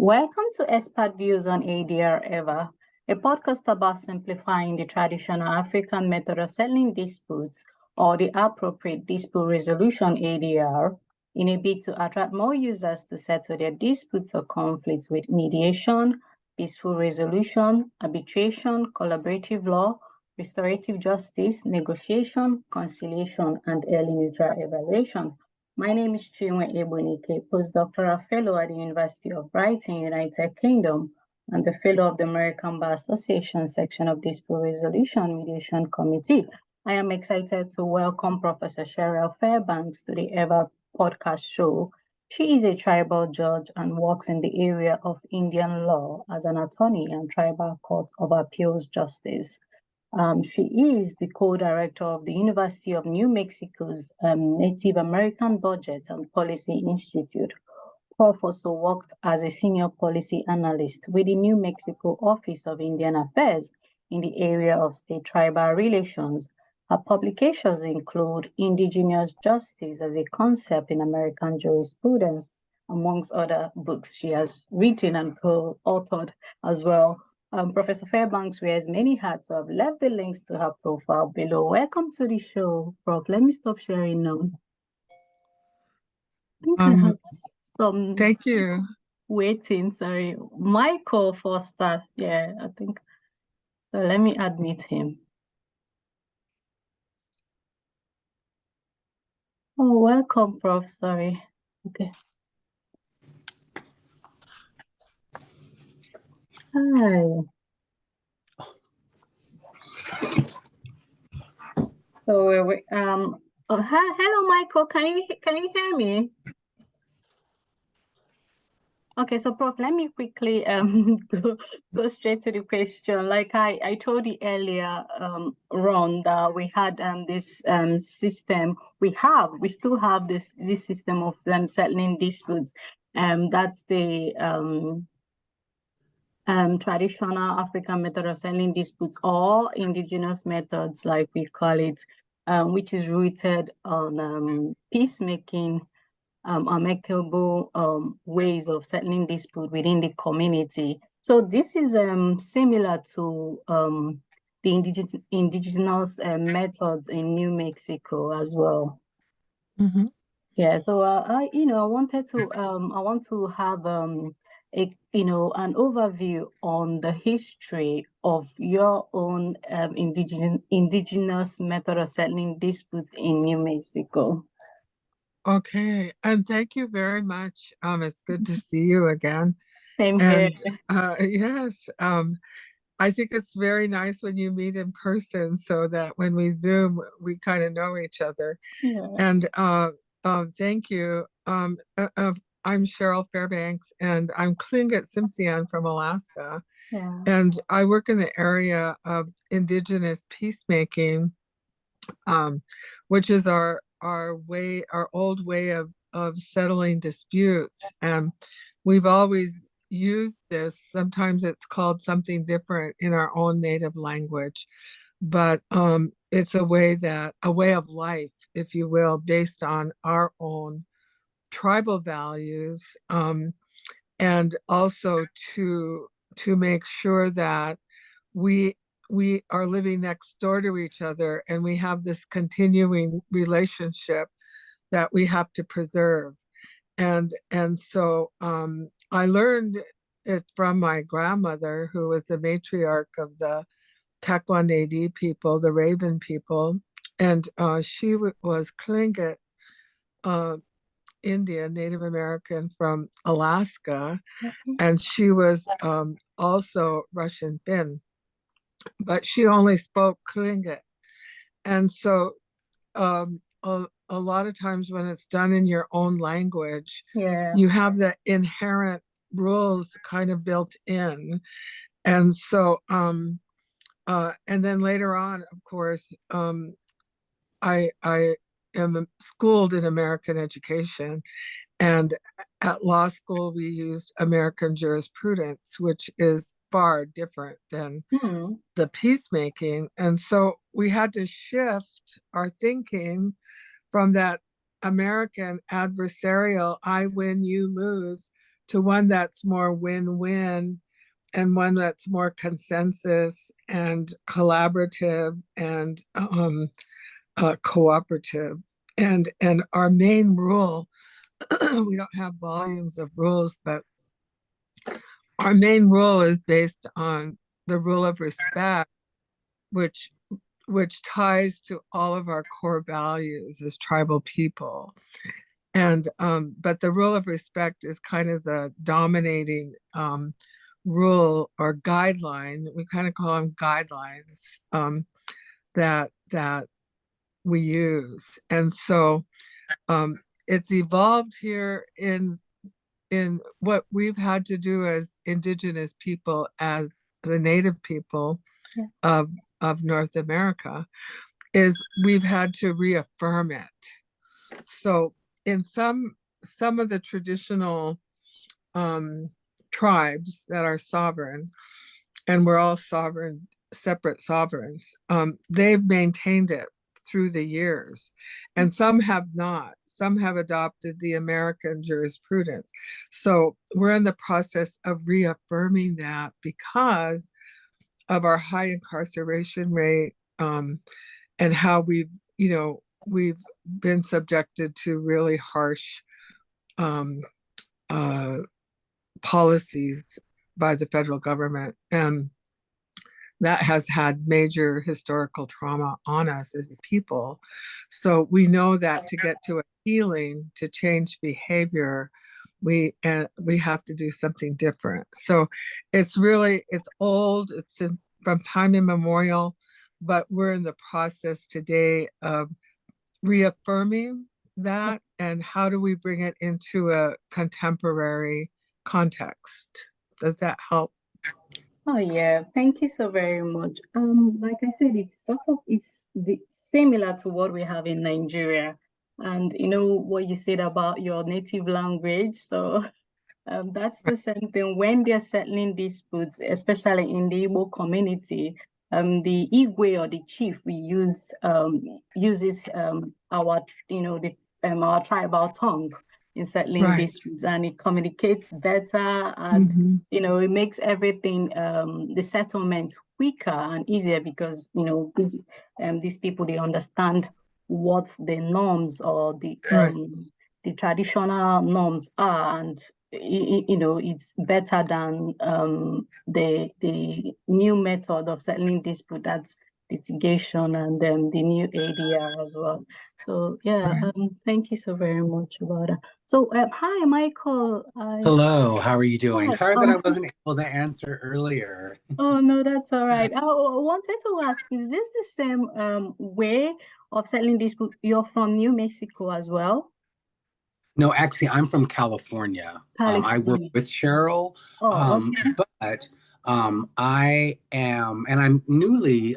Welcome to Expert Views on ADR Ever, a podcast about simplifying the traditional African method of settling disputes or the appropriate dispute resolution ADR in a bid to attract more users to settle their disputes or conflicts with mediation, peaceful resolution, arbitration, collaborative law, restorative justice, negotiation, conciliation, and early neutral evaluation. My name is DrChinweEgbunike, postdoctoral fellow at the University of Brighton, United Kingdom, and the fellow of the American Bar Association section of Dispute Resolution Mediation Committee. I am excited to welcome Professor Cheryl Fairbanks to the EVER podcast show. She is a tribal judge and works in the area of Indian law as an attorney and tribal court of appeals justice. She is the co-director of the University of New Mexico's Native American Budget and Policy Institute. Prof also worked as a senior policy analyst with the New Mexico Office of Indian Affairs in the area of state-tribal relations. Her publications include Indigenous Justice as a Concept in American Jurisprudence, amongst other books she has written and co-authored as well. Professor Fairbanks wears many hats, so I've left the links to her profile below. Welcome to the show, Prof. Let me stop sharing now. I think I have some. Thank you. Waiting, sorry. Michael Foster, yeah, I think. So let me admit him. Oh, welcome, Prof. Sorry. Okay. Hi. So hello, Michael. Can you hear me? Okay, so Prof, let me quickly go straight to the question. Like I told you earlier, Ron, that we had this system. We still have this system of settling disputes. That's the traditional African method of settling disputes, or indigenous methods, like we call it, which is rooted on peacemaking, amicable ways of settling dispute within the community. So this is similar to the indigenous methods in New Mexico as well. Mm-hmm. Yeah. So I want to have an overview on the history of your own indigenous method of settling disputes in New Mexico. Okay, and thank you very much. It's good to see you again. Same here. Yes, I think it's very nice when you meet in person, so that when we Zoom, we kind of know each other. Yeah. And thank you. I'm Cheryl Fairbanks, and I'm Tlingit-Tsimshian from Alaska. Yeah. And I work in the area of indigenous peacemaking, which is our old way of settling disputes. And we've always used this. Sometimes it's called something different in our own native language, but it's a way of life, if you will, based on our own tribal values, and also to make sure that we are living next door to each other, and we have this continuing relationship that we have to preserve. And so I learned it from my grandmother, who was the matriarch of the Taekwondo people, the Raven people, and she was Tlingit Indian, Native American from Alaska, and she was also Russian Finn, but she only spoke Tlingit. And so a lot of times when it's done in your own language, you have the inherent rules kind of built in. And so, and then later on, of course, I am schooled in American education, and at law school, we used American jurisprudence, which is far different than the peacemaking. And so we had to shift our thinking from that American adversarial, I win, you lose, to one that's more win-win and one that's more consensus and collaborative and cooperative. And our main rule, we don't have volumes of rules, but our main rule is based on the rule of respect, which ties to all of our core values as tribal people. And but the rule of respect is kind of the dominating rule or guideline. We kind of call them guidelines that we use. And so it's evolved here in what we've had to do as indigenous people, as the native people of North America, is we've had to reaffirm it. So in some of the traditional tribes that are sovereign, and we're all sovereign, separate sovereigns, they've maintained it through the years, and some have not. Some have adopted the American jurisprudence. So we're in the process of reaffirming that because of our high incarceration rate, and how we've been subjected to really harsh policies by the federal government, and that has had major historical trauma on us as a people. So we know that to get to a healing, to change behavior, we have to do something different. So it's old, it's from time immemorial, but we're in the process today of reaffirming that, and how do we bring it into a contemporary context? Does that help? Oh yeah, thank you so very much. Like I said, it's similar to what we have in Nigeria, and you know what you said about your native language. So that's the same thing when they're settling disputes, especially in the Igbo community. The Igwe or the chief we uses our our tribal tongue in settling disputes, and it communicates better, and it makes everything the settlement quicker and easier, because these people, they understand what the norms or the traditional norms are, and it's better than the new method of settling dispute, that's litigation, and the new ADR as well. So yeah, thank you so very much about that. So hi, Michael. Hello, how are you doing? Sorry that I wasn't able to answer earlier. Oh no, that's all right. I wanted to ask, is this the same way of settling dispute? You're from New Mexico as well? No, actually, I'm from California. I work with Cheryl, but I am, and I'm newly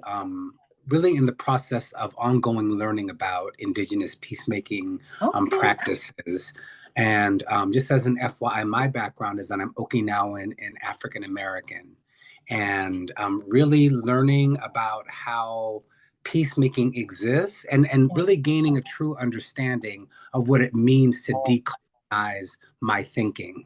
really in the process of ongoing learning about indigenous peacemaking practices. And just as an FYI, my background is that I'm Okinawan and African American, and I'm really learning about how peacemaking exists, and really gaining a true understanding of what it means to decolonize my thinking.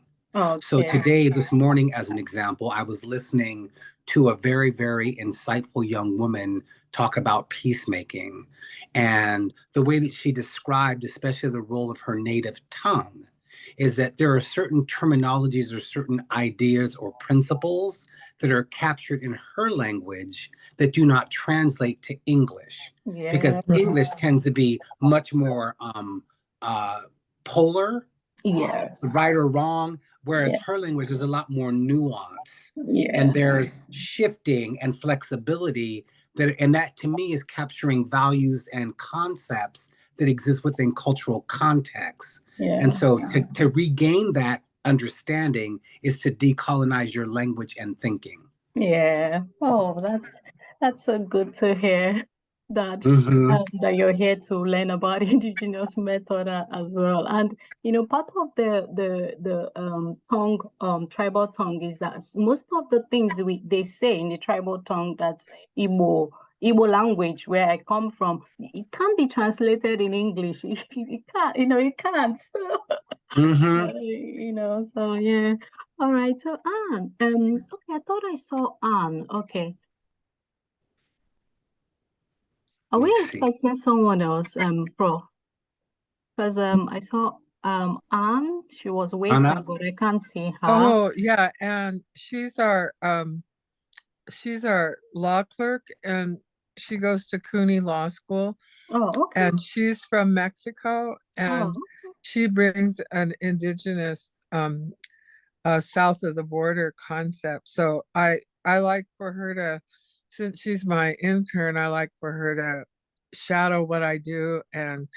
So today, this morning, as an example, I was listening to a very, very insightful young woman talk about peacemaking, and the way that she described, especially the role of her native tongue, is that there are certain terminologies or certain ideas or principles that are captured in her language that do not translate to English, because English tends to be much more polar, right or wrong, whereas her language is a lot more nuanced, and there's shifting and flexibility and that to me is capturing values and concepts that exist within cultural contexts. And so to regain that understanding is to decolonize your language and thinking. Yeah. Oh, that's so good to hear that that you're here to learn about indigenous method as well. And part of the tongue, tribal tongue, is that most of the things they say in the tribal tongue, that's Igbo language, where I come from, it can't be translated in English. It can't, it can't. so yeah. All right, so Anne, okay, I thought I saw Anne. Okay. Are we expecting someone else, Prof? Because I saw Anne, she was waiting, Ana? but I can't see her. Oh, yeah, and she's our law clerk, and she goes to CUNY Law School. Oh, okay. And she's from Mexico, and she brings an indigenous south of the border concept. So I like for her to, since she's my intern, I like for her to shadow what I do, and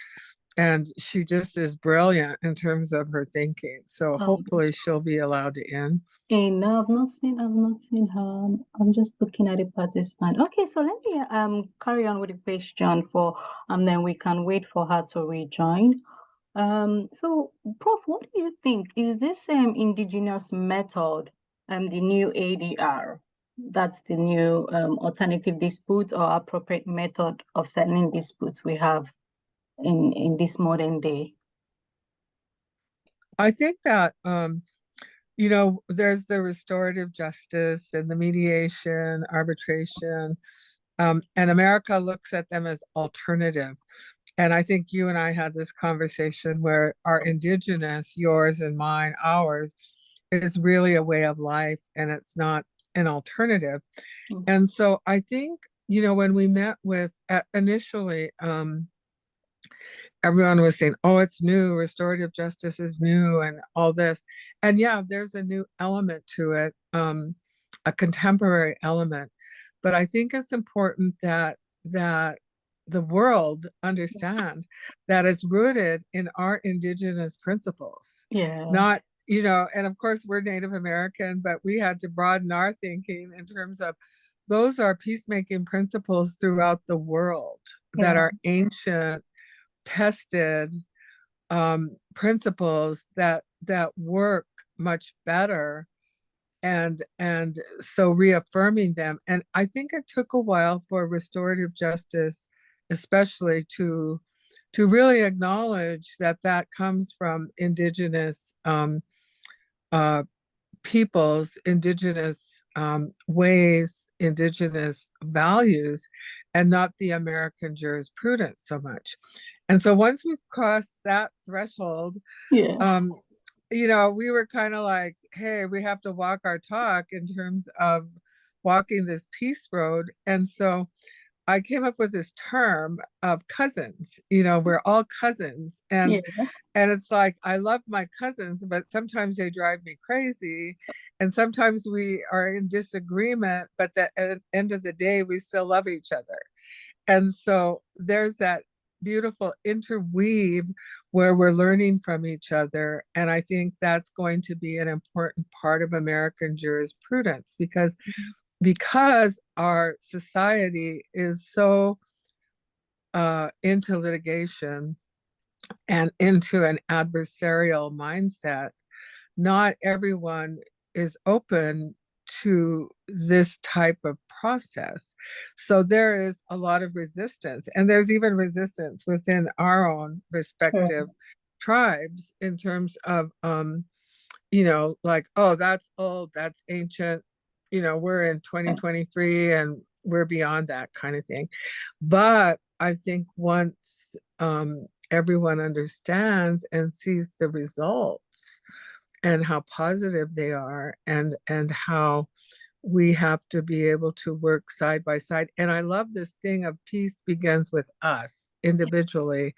she just is brilliant in terms of her thinking. So hopefully she'll be allowed in. No, I've not seen her. I'm just looking at the participant. Okay, so let me carry on with the question and then we can wait for her to rejoin. So Prof, what do you think? Is this indigenous method the new ADR? That's the new alternative dispute or appropriate method of settling disputes we have in this modern day? I think that there's the restorative justice and the mediation, arbitration, and America looks at them as alternative. And I think you and I had this conversation where our indigenous, yours and mine, ours, is really a way of life and it's not an alternative. And so I think, when we met with initially, everyone was saying, oh, it's new, restorative justice is new and all this. And yeah, there's a new element to it, a contemporary element. But I think it's important that the world understand that it's rooted in our indigenous principles. Yeah. Not, and of course we're Native American, but we had to broaden our thinking in terms of those are peacemaking principles throughout the world that are ancient, tested principles that work much better, and so reaffirming them. And I think it took a while for restorative justice especially to really acknowledge that comes from indigenous peoples, indigenous ways, indigenous values, and not the American jurisprudence so much. And so once we crossed that threshold, we were kind of like, hey, we have to walk our talk in terms of walking this peace road. And so I came up with this term of cousins. We're all cousins. And it's like, I love my cousins, but sometimes they drive me crazy. And sometimes we are in disagreement, but at the end of the day, we still love each other. And so there's that beautiful interweave where we're learning from each other. And I think that's going to be an important part of American jurisprudence because our society is so into litigation and into an adversarial mindset, not everyone is open to this type of process. So there is a lot of resistance, and there's even resistance within our own respective tribes in terms of, like, oh, that's old, that's ancient, we're in 2023 and we're beyond that kind of thing. But I think once everyone understands and sees the results and how positive they are, and how we have to be able to work side by side. And I love this thing of peace begins with us individually,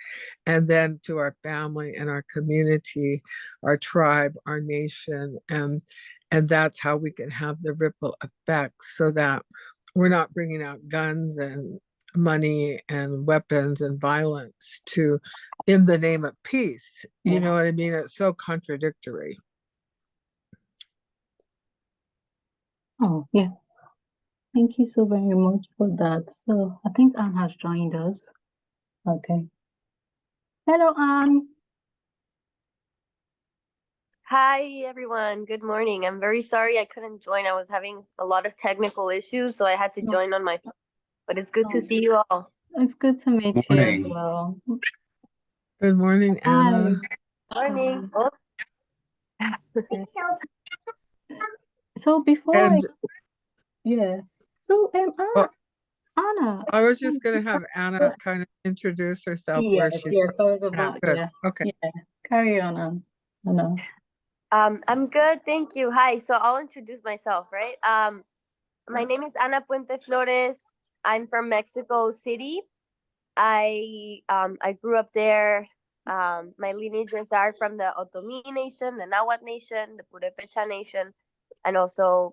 and then to our family and our community, our tribe, our nation. And that's how we can have the ripple effects, so that we're not bringing out guns and money and weapons and violence in the name of peace. You know what I mean? It's so contradictory. Oh, yeah. Thank you so very much for that. So I think Anne has joined us. Okay. Hello, Anne. Hi, everyone. Good morning. I'm very sorry I couldn't join. I was having a lot of technical issues, so I had to join on my phone. But it's good to see you all. It's good to meet you as well. Good morning, Anna. Morning. So before And so well, Ana. I was just going to have Ana kind of introduce herself where she's Yes, I was from. about, Good. Okay. yeah. Carry on, Ana. I'm good, thank you. Hi, so I'll introduce myself, right? My name is Ana Puente Flores. I'm from Mexico City. I grew up there. My lineages are from the Otomi Nation, the Nahuatl Nation, the Purepecha Nation, and also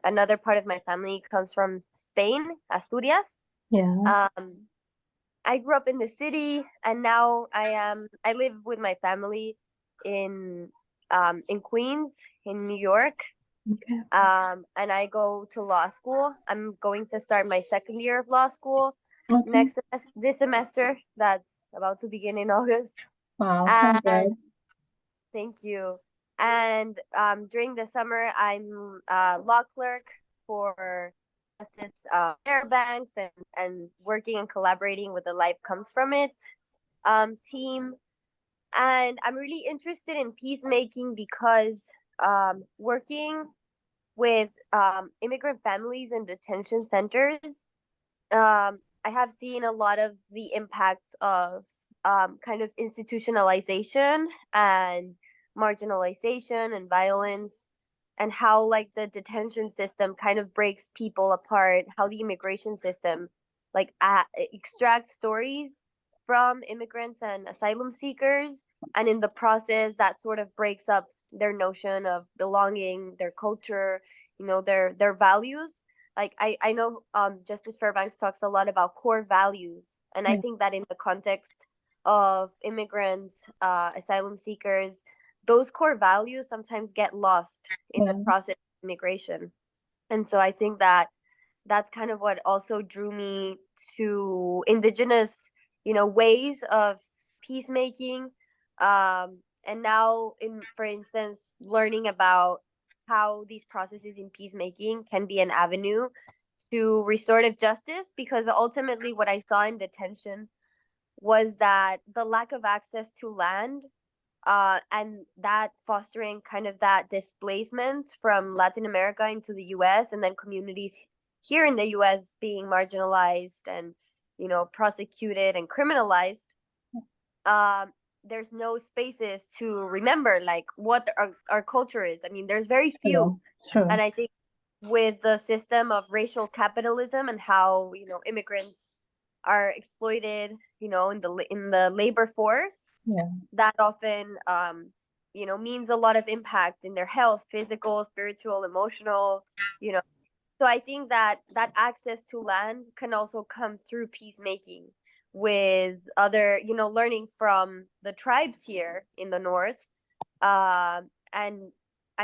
another part of my family comes from Spain, Asturias. Yeah. I grew up in the city, and now I live with my family in Queens, in New York. Okay. And I go to law school. I'm going to start my second year of law school Okay. this semester. That's about to begin in August. Wow, And congrats. thank you. And during the summer, I'm a law clerk for Justice Fairbanks, and working and collaborating with the Life Comes From It team. And I'm really interested in peacemaking because working with immigrant families in detention centers, I have seen a lot of the impacts of kind of institutionalization and marginalization and violence, and how like the detention system kind of breaks people apart, how the immigration system like extracts stories from immigrants and asylum seekers, and in the process that sort of breaks up their notion of belonging, their culture, their values. Like I know Justice Fairbanks talks a lot about core values, and I think that in the context of immigrant asylum seekers, those core values sometimes get lost in the process of immigration. And so I think that that's kind of what also drew me to indigenous ways of peacemaking. And now, for instance, learning about how these processes in peacemaking can be an avenue to restorative justice, because ultimately what I saw in detention was that the lack of access to land, and that fostering kind of that displacement from Latin America into the US, and then communities here in the US being marginalized and prosecuted and criminalized. There's no spaces to remember like what our culture is. I mean, there's very few. Sure. And I think with the system of racial capitalism and how immigrants are exploited in the labor force, that often means a lot of impact in their health, physical, spiritual, emotional. So I think that access to land can also come through peacemaking with other, learning from the tribes here in the north, and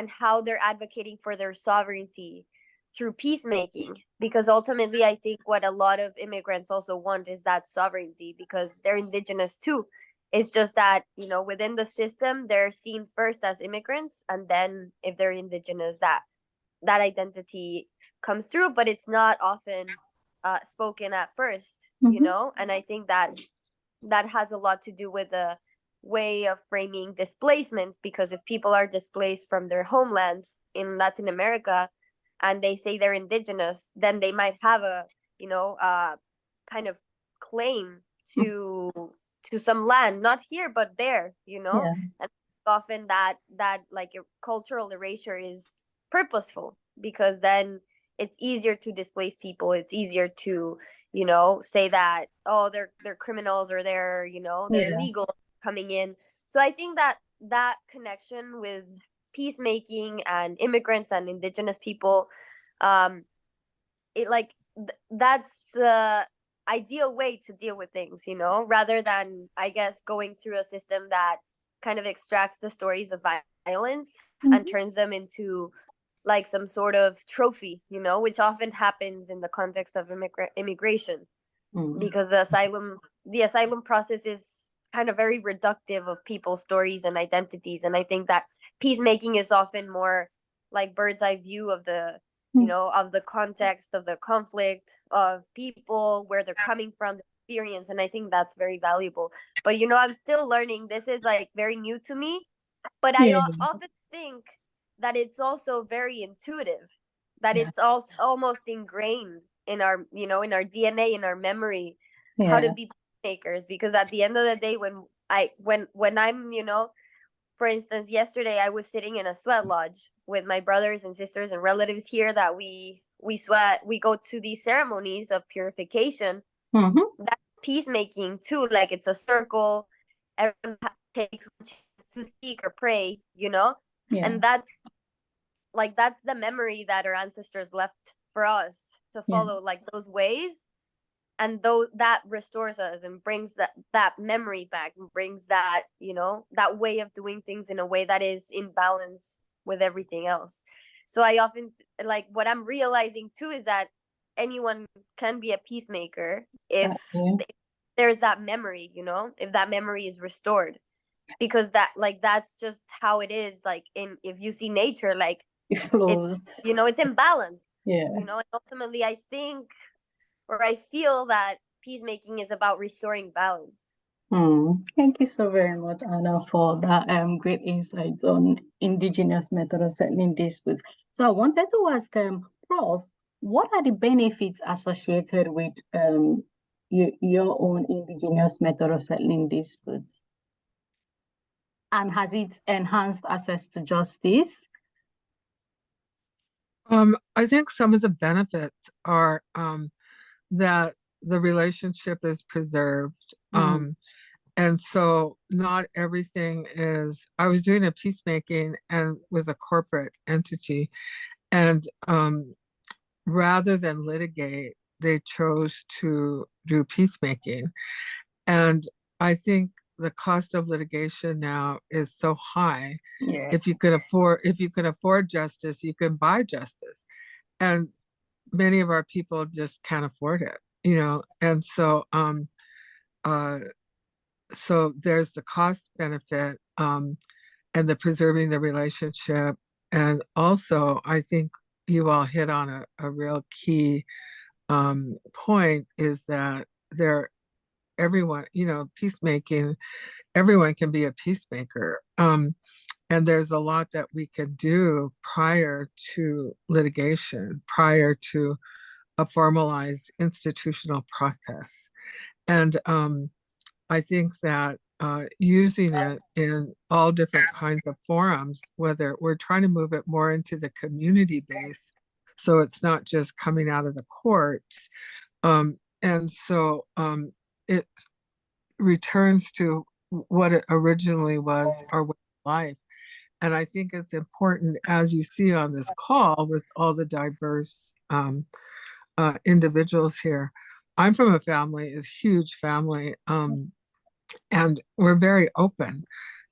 how they're advocating for their sovereignty through peacemaking. Because ultimately, I think what a lot of immigrants also want is that sovereignty, because they're indigenous too. It's just that within the system, they're seen first as immigrants, and then if they're indigenous, that identity comes through, but it's not often spoken at first, and I think that has a lot to do with the way of framing displacement, because if people are displaced from their homelands in Latin America and they say they're indigenous, then they might have a kind of claim to some land, not here but there, and often that like cultural erasure is purposeful, because then it's easier to displace people. It's easier to say that, oh, they're criminals, or they're they're illegal coming in. So I think that connection with peacemaking and immigrants and indigenous people, it like that's the ideal way to deal with things, rather than, I guess, going through a system that kind of extracts the stories of violence and turns them into like some sort of trophy, which often happens in the context of immigration, because the asylum process is kind of very reductive of people's stories and identities. And I think that peacemaking is often more like bird's eye view of the of the context of the conflict, of people, where they're coming from, the experience. And I think that's very valuable. But I'm still learning. This is like very new to me, but I often think that it's also very intuitive, that it's also almost ingrained in our, in our DNA, in our memory, how to be peacemakers. Because at the end of the day, when I'm, for instance, yesterday I was sitting in a sweat lodge with my brothers and sisters and relatives here that we sweat, we go to these ceremonies of purification. That's peacemaking too. Like, it's a circle, everyone takes one chance to speak or pray, and that's the memory that our ancestors left for us to follow, like those ways. And that restores us and brings that memory back, and brings that, that way of doing things in a way that is in balance with everything else. So I often, like, what I'm realizing too is that anyone can be a peacemaker if there's that memory, if that memory is restored. Because that's just how it is. Like, if you see nature, like, it flows, it's in balance. And ultimately I think, or I feel, that peacemaking is about restoring balance. Thank you so very much, Ana, for that great insights on indigenous method of settling disputes. So I wanted to ask Prof, what are the benefits associated with your own indigenous method of settling disputes? And has it enhanced access to justice? I think some of the benefits are that the relationship is preserved. And so not everything is, I was doing a peacemaking and with a corporate entity, and rather than litigate, they chose to do peacemaking. And I think the cost of litigation now is so high. If you can afford justice, you can buy justice. And many of our people just can't afford it, and so so there's the cost benefit, and the preserving the relationship. And also, I think you all hit on a real key point, is that everyone, peacemaking, everyone can be a peacemaker. And there's a lot that we can do prior to litigation, prior to a formalized institutional process. And I think that using it in all different kinds of forums, whether we're trying to move it more into the community base, so it's not just coming out of the courts. And so it returns to what it originally was, our way of life. And I think it's important, as you see on this call with all the diverse individuals here. I'm from a huge family, and we're very open,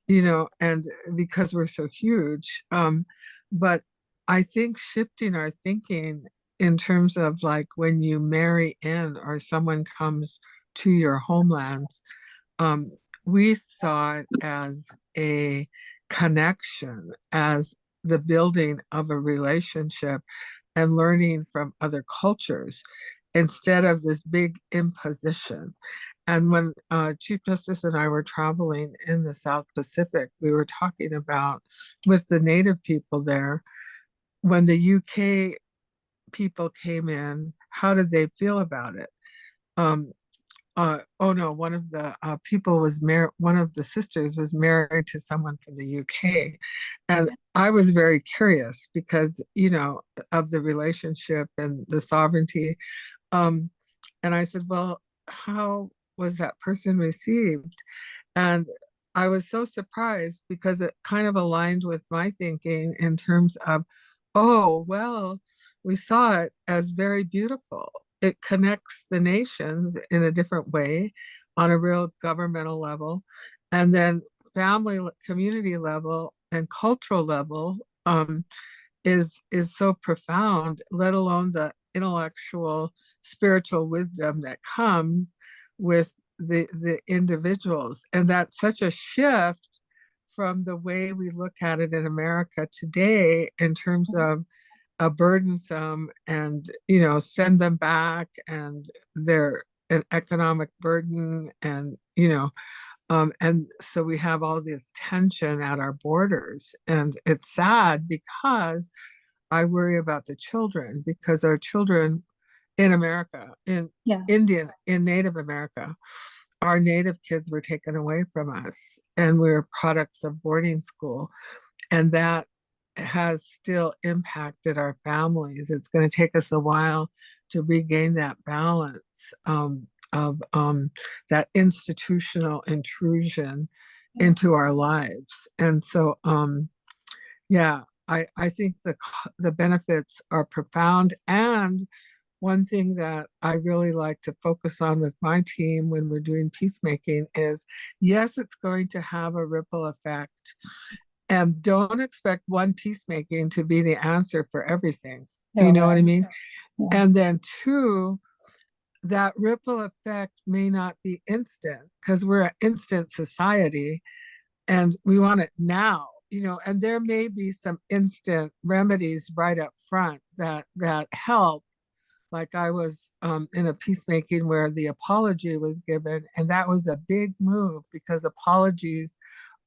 and because we're so huge. But I think shifting our thinking in terms of, like, when you marry in or someone comes to your homeland, we saw it as a connection, as the building of a relationship and learning from other cultures, instead of this big imposition. And when Chief Justice and I were traveling in the South Pacific, we were talking about, with the Native people there, when the UK people came in, how did they feel about it? One of the people was married, one of the sisters was married to someone from the UK. And I was very curious because, of the relationship and the sovereignty. And I said, well, how was that person received? And I was so surprised, because it kind of aligned with my thinking in terms of, oh, well, we saw it as very beautiful. It connects the nations in a different way, on a real governmental level, and then family, community level, and cultural level is so profound, let alone the intellectual, spiritual wisdom that comes with the individuals. And that's such a shift from the way we look at it in America today, in terms of a burdensome, and send them back, and they're an economic burden, and And so we have all this tension at our borders, and it's sad because I worry about the children, because our children in America, in Native America, our Native kids were taken away from us, and we're products of boarding school. And that has still impacted our families. It's going to take us a while to regain that balance of that institutional intrusion into our lives. And so, I think the benefits are profound. And one thing that I really like to focus on with my team when we're doing peacemaking is, yes, it's going to have a ripple effect. And don't expect one peacemaking to be the answer for everything. You know what I mean? Yeah. And then two, that ripple effect may not be instant, because we're an instant society and we want it now, and there may be some instant remedies right up front that help. Like I was in a peacemaking where the apology was given, and that was a big move because apologies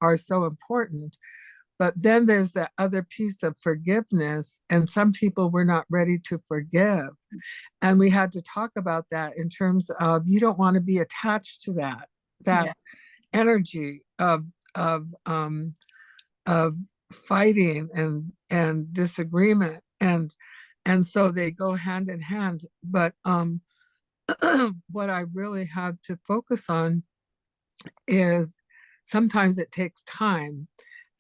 are so important. But then there's that other piece of forgiveness, and some people were not ready to forgive. And we had to talk about that in terms of, you don't want to be attached to that energy of fighting and disagreement. And so they go hand in hand. But what I really had to focus on is sometimes it takes time.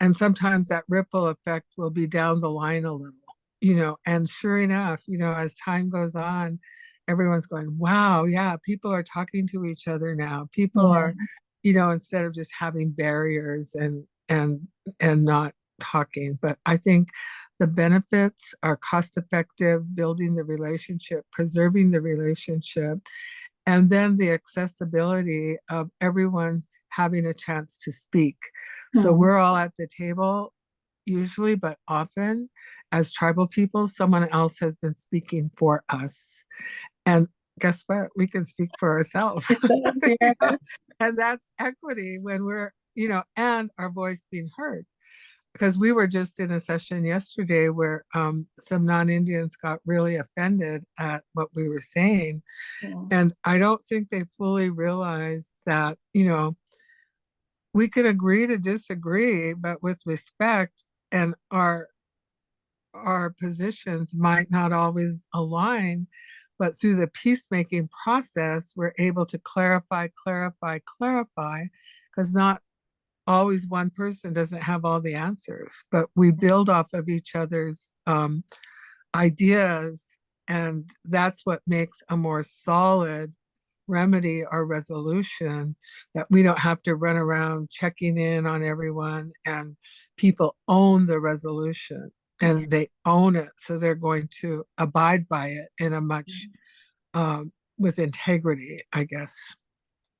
And sometimes that ripple effect will be down the line a little, and sure enough, as time goes on, everyone's going, wow, yeah, people are talking to each other now. People are, instead of just having barriers and not talking. But I think the benefits are cost effective, building the relationship, preserving the relationship, and then the accessibility of everyone having a chance to speak. So we're all at the table usually, but often as tribal people, someone else has been speaking for us. And guess what? We can speak for ourselves. And that's equity when we're, and our voice being heard. Because we were just in a session yesterday where some non-Indians got really offended at what we were saying. And I don't think they fully realized that, we could agree to disagree, but with respect, and our positions might not always align, but through the peacemaking process, we're able to clarify, because not always one person doesn't have all the answers, but we build off of each other's ideas, and that's what makes a more solid remedy or resolution, that we don't have to run around checking in on everyone, and people own the resolution and they own it, so they're going to abide by it in a much with integrity, I guess.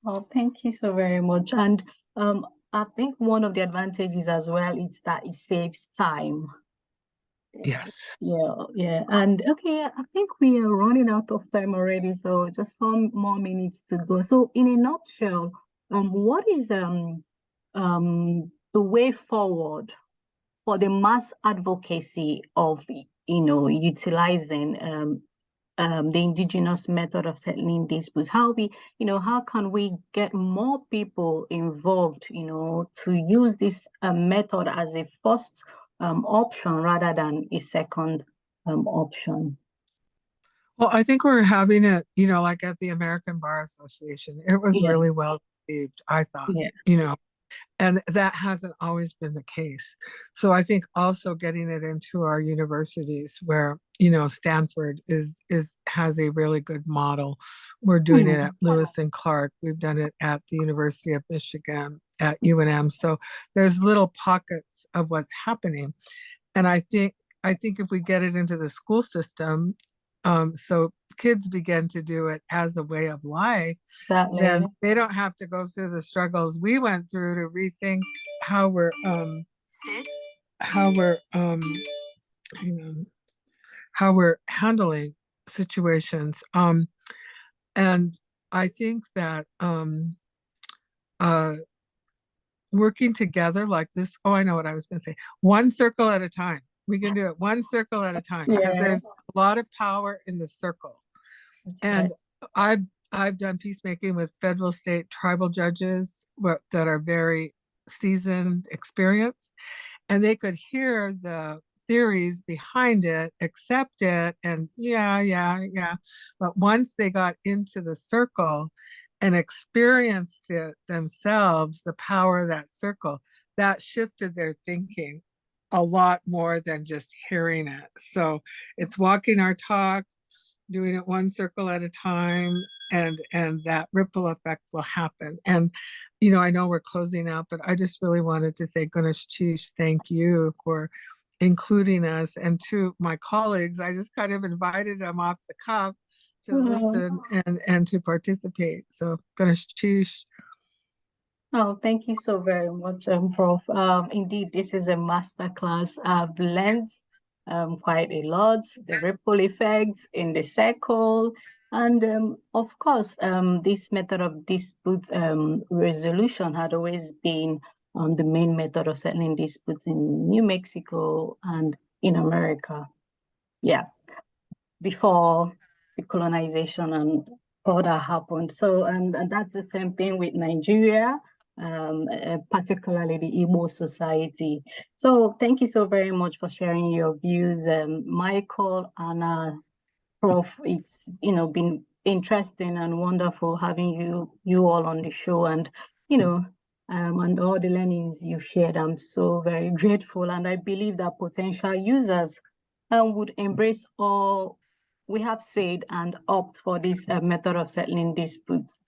Well, thank you so very much. And I think one of the advantages as well is that it saves time. Yes. Yeah. And okay, I think we are running out of time already, so just 4 more minutes to go. So in a nutshell, what is the way forward for the mass advocacy of utilizing the indigenous method of settling disputes? How can we get more people involved, to use this method as a first option rather than a second option? Well, I think we're having it, like at the American Bar Association. It was really well received, I thought, and that hasn't always been the case. So I think also getting it into our universities where, Stanford has a really good model. We're doing it at Lewis and Clark. We've done it at the University of Michigan, at UNM. So there's little pockets of what's happening. And I think if we get it into the school system, so kids begin to do it as a way of life, then they don't have to go through the struggles we went through to rethink how we're handling situations. And I think that working together like this. Oh, I know what I was going to say. One circle at a time. We can do it one circle at a time because there's a lot of power in the circle. And I've done peacemaking with federal, state, tribal judges that are very seasoned, experienced, and they could hear the theories behind it, accept it, and yeah. But once they got into the circle and experienced it themselves, the power of that circle, that shifted their thinking a lot more than just hearing it. So it's walking our talk, doing it one circle at a time, and that ripple effect will happen. And I know we're closing out, but I just really wanted to say, Ganesh Chish, thank you for including us. And to my colleagues, I just kind of invited them off the cuff to listen and to participate. So Ganesh Chish. Oh, thank you so very much, Prof. Indeed, this is a masterclass. I've learned quite a lot, the ripple effects in the circle. And of course, this method of dispute resolution had always been the main method of settling disputes in New Mexico and in America. Yeah, before the colonization and all that happened. So, and that's the same thing with Nigeria. Particularly the Igbo society. So thank you so very much for sharing your views, Michael, Anna, Prof. It's been interesting and wonderful having you all on the show, and and all the learnings you shared. I'm so very grateful, and I believe that potential users would embrace all we have said and opt for this method of settling disputes,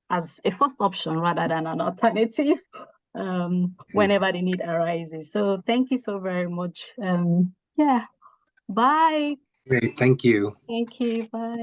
as a first option rather than an alternative whenever the need arises. So thank you so very much. Bye. Great, thank you. Thank you, bye.